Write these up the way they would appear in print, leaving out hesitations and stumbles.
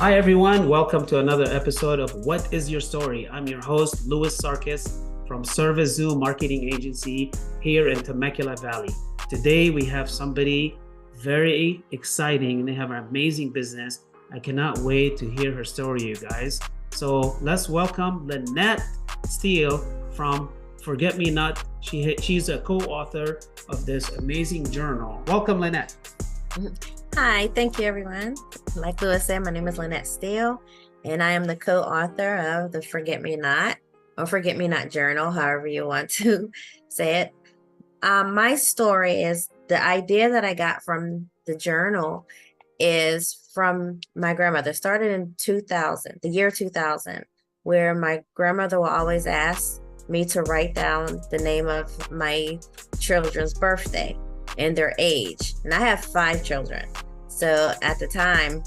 Hi, everyone. Welcome to another episode of What is Your Story? I'm your host, Louis Sarkis from Service Zoo Marketing Agency here in Temecula Valley. Today, we have somebody very exciting. They have an amazing business. I cannot wait to hear her story, you guys. So let's welcome Lynnette Steele from Forget Me Not. She's a co-author of this amazing journal. Welcome, Lynnette. Hi, thank you, everyone. Like Louis said, my name is Lynnette Steele, and I am the co-author of the Forget Me Not or Forget Me Not Journal, however you want to say it. My story is the idea that I got from the journal is from my grandmother. It started in 2000, the year 2000, where my grandmother will always ask me to write down the name of my children's birthday and their age. And I have 5 children. So at the time,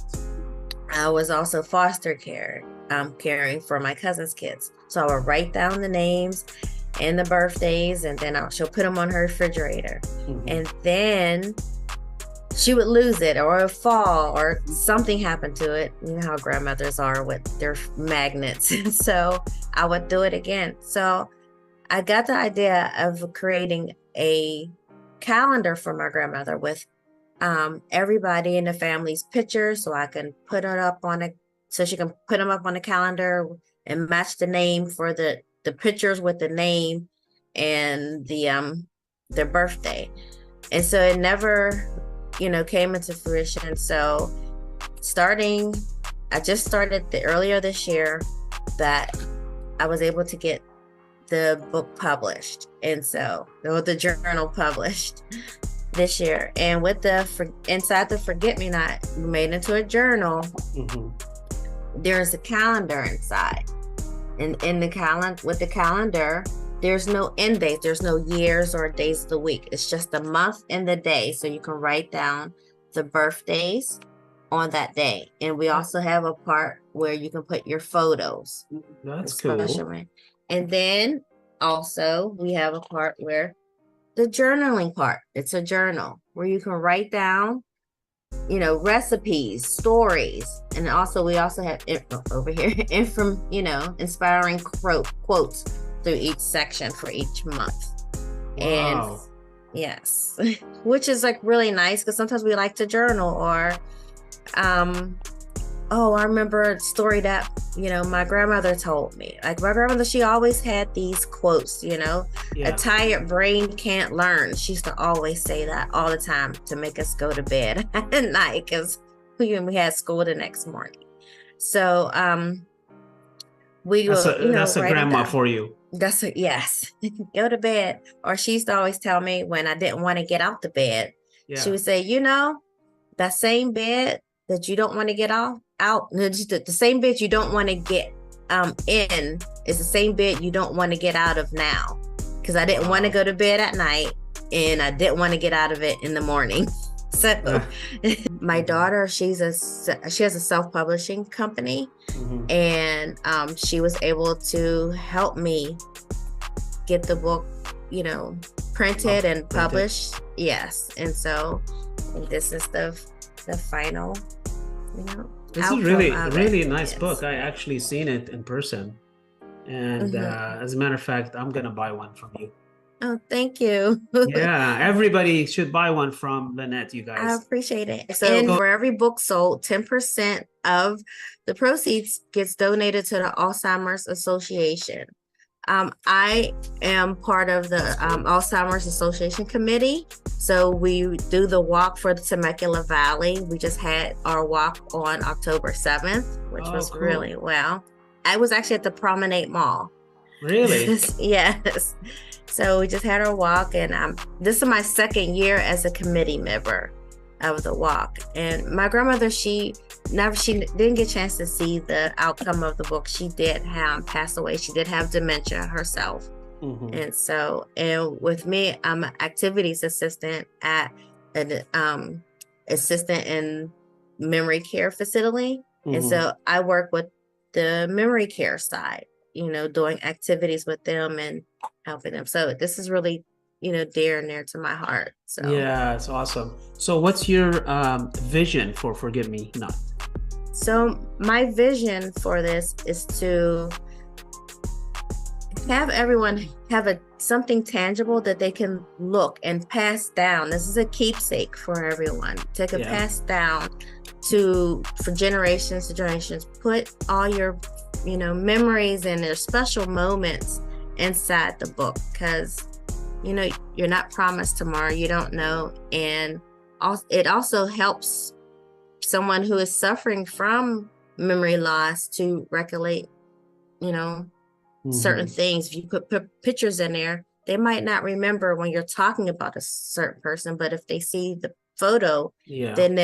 I was also foster care, caring for my cousin's kids. So I would write down the names and the birthdays, and then she'll put them on her refrigerator. Mm-hmm. And then she would lose it or fall or something happened to it. You know how grandmothers are with their magnets. So I would do it again. So I got the idea of creating a calendar for my grandmother with everybody in the family's pictures, so I can put it up on so she can put them up on the calendar and match the name for the pictures with the name and their birthday. And so it never, came into fruition. So I just started earlier this year that I was able to get the book published, and so the journal published this year. And with inside the Forget Me Not, we made into a journal. Mm-hmm. There's a calendar inside, and in the calendar, there's no end date. There's no years or days of the week. It's just the month and the day, so you can write down the birthdays on that day. And we also have a part where you can put your photos. That's cool. And then also we have a part where the journaling part, it's a journal where you can write down, recipes, stories. And also we also have over here inspiring quotes through each section for each month. Wow. And yes, which is like really nice because sometimes we like to journal or I remember a story that, my grandmother told me. Like my grandmother, she always had these quotes, A tired brain can't learn. She used to always say that all the time to make us go to bed at night because we had school the next morning. So that's a grandma for you. Yes. Go to bed. Or she used to always tell me when I didn't want to get out the bed, she would say, that same bed that you don't want to get out, the same bed you don't want to get in is the same bed you don't want to get out of now. Because I didn't want to go to bed at night and I didn't want to get out of it in the morning. So my daughter, she has a self-publishing company. Mm-hmm. And she was able to help me get the book, printed and published. Yes. And so this is the final, This is really nice book. I actually seen it in person. And as a matter of fact, I'm going to buy one from you. Oh, thank you. Yeah, everybody should buy one from Lynnette, you guys. I appreciate it. So for every book sold, 10% of the proceeds gets donated to the Alzheimer's Association. I am part of the Alzheimer's Association Committee. So we do the walk for the Temecula Valley. We just had our walk on October 7th, which was cool. Really well. I was actually at the Promenade Mall. Really? Yes. So we just had our walk, and this is my second year as a committee member of the walk. And my grandmother, she didn't get a chance to see the outcome of the book. She did pass away. She did have dementia herself. Mm-hmm. And with me, I'm an activities assistant at an assistant in memory care facility. Mm-hmm. And so I work with the memory care side, doing activities with them and helping them. So this is really, dear and near to my heart. So yeah, it's awesome. So what's your vision for Forgive Me Not? So my vision for this is to have everyone have something tangible that they can look and pass down. This is a keepsake for everyone to pass down for generations to generations. Put all your, memories and their special moments inside the book, because, you're not promised tomorrow. You don't know. And it also helps someone who is suffering from memory loss to recollect, certain things. If you put pictures in there, they might not remember when you're talking about a certain person, but if they see the photo, then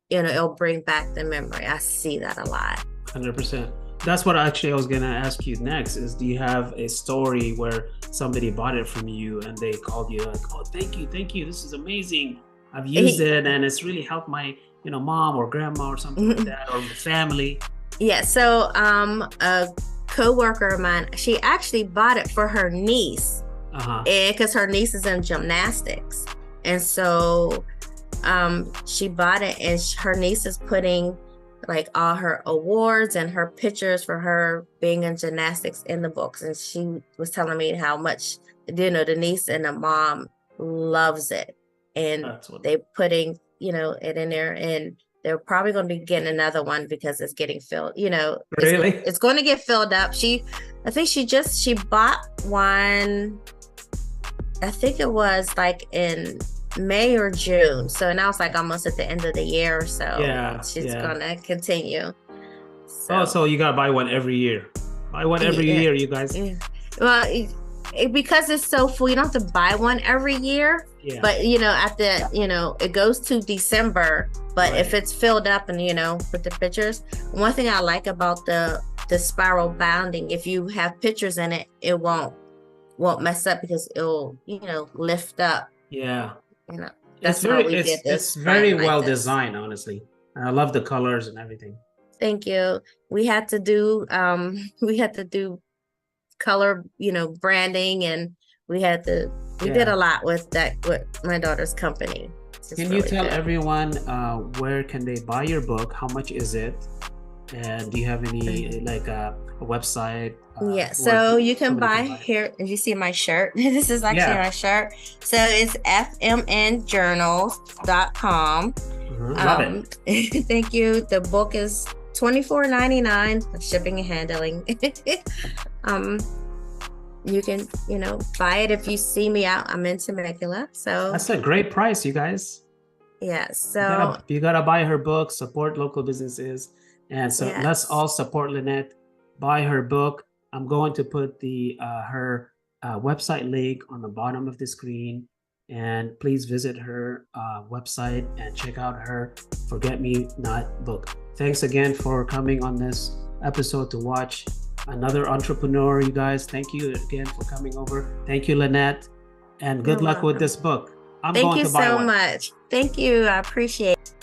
it'll bring back the memory. I see that a lot. 100%. That's what I was going to ask you next is, do you have a story where somebody bought it from you and they called you like, oh, thank you. This is amazing. I've used it and it's really helped my, mom or grandma or something like that, or family. Yeah. So, a co-worker of mine, she actually bought it for her niece, because her niece is in gymnastics, and so she bought it, and her niece is putting like all her awards and her pictures for her being in gymnastics in the books. And she was telling me how much the niece and the mom loves it, and they putting it in there, and they're probably going to be getting another one because it's getting filled, Really? It's going to get filled up. I think she bought one, I think it was like in May or June. So now it's like almost at the end of the year or so. Yeah. She's going to continue. So. So you got to buy one every year. Buy one every year, you guys. Yeah. Well, because it's so full, you don't have to buy one every year. Yeah. But it goes to December. But if it's filled up and with the pictures, one thing I like about the spiral bounding, if you have pictures in it, it won't mess up because it'll lift up. Yeah. That's how we did this. It's very well designed, honestly. I love the colors and everything. Thank you. We had to do color, branding, and we did a lot with my daughter's company. Can you tell everyone where can they buy your book? How much is it? And do you have any like a website? So you can buy here. If you see my shirt, this is actually my shirt. So it's fmnjournals.com. Love it. Thank you. The book is $24.99 shipping and handling. You can, buy it if you see me out. I'm in Temecula, so that's a great price, you guys. Yeah, so you gotta buy her book, support local businesses, and so let's all support Lynnette. Buy her book. I'm going to put her website link on the bottom of the screen, and please visit her website and check out her Forget Me Not book. Thanks again for coming on this episode to watch another entrepreneur, you guys. Thank you again for coming over. Thank you, Lynnette, and good luck with this book. I'm going to buy one. Thank you so much. Thank you. I appreciate it.